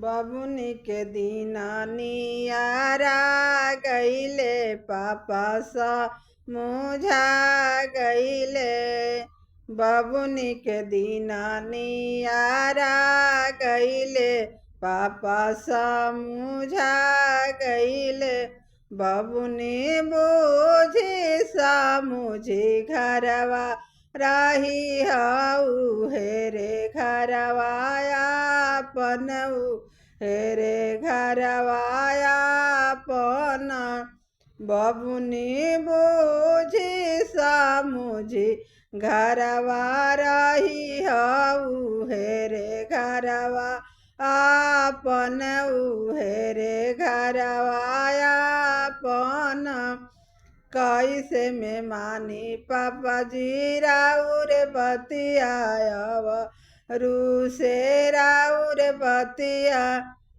बबुनी के दीना नियारा गईले पापा सा मुझा गईले। बबुनी के दीना नियारा गईले पापा सा मुझा गईले। बबुनी बूझी सा मुझी घरवा राही हऊ हेरे घरवाया पनऊ हेरे घरवाया पन। बबुनी बूझी सा मुझी घरवा रही हऊ हेरे घरवा आपन हेरे घरवाया पन। कैसे में मानी पापा जी राउर बतियाव रूसे राउर बतिया।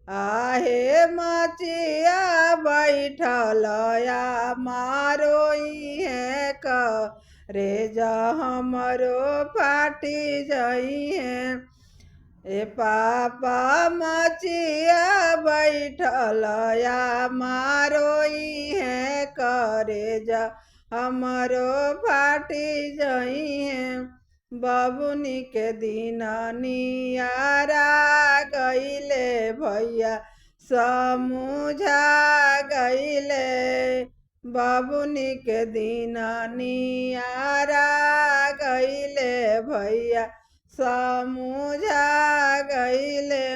आहे मचिया बैठल या मारो है रे जा हमरो फाटी जई है। ए पापा मचिया बैठल या मारो है करे जा हमरो फाटी जई है। बबुनी के दीना नियारा गईले भैया समझा गईले। बबुनी के दीना नियारा गईले भैया समझा गईले।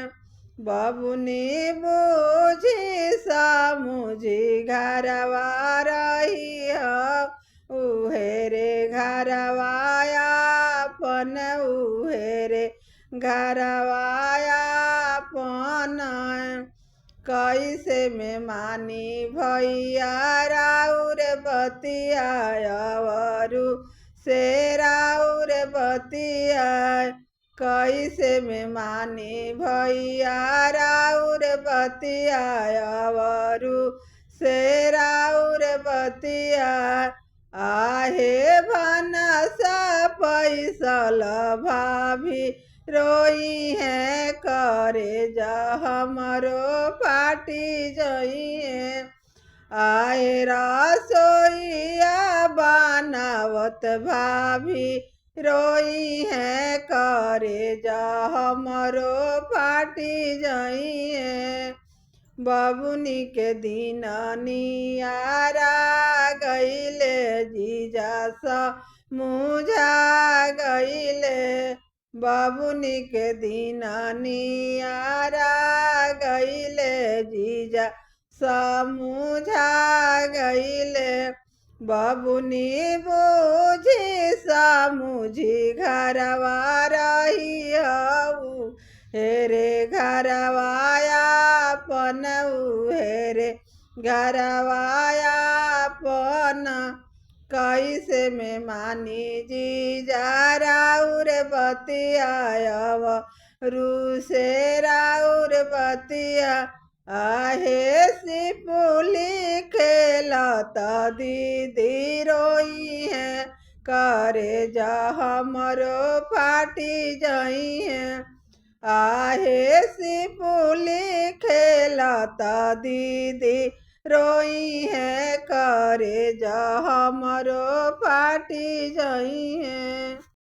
बबुनी बूझी समझी घरवा रही उहेरे घरवाया पन उहेरे घरवाया पन। कैसे में मानी भैया राउर बतियावरू से राउर बतिया। कैसे में मानी भैया राउर बतियावरू से राउर बतिया। आहे भनसा पैसल भाभी रोई है करे जा हमरो फाटी जई है। आए रसोईया बनावत भाभी रोई है करे जा हमरो फाटी जई है। बबुनी के दीना नियारा गईले जीजा सा मुझा गईले। बबुनी के दीना नियारा गईले जीजा समझा गईले। बबुनी बूझी समझी घरवा रही हऊ हेरे घरवाया पन हेरे घरवाया पन। कैसे में मानी जीजा राउर बतियाव रूसे राउर बतिया। आहे सिपुली खेलत दीदी रोई है करे जा हमरो फाटी जई है। आहे सिपुली खेलत दीदी रोई है करे जा हमरो फाटी जई है।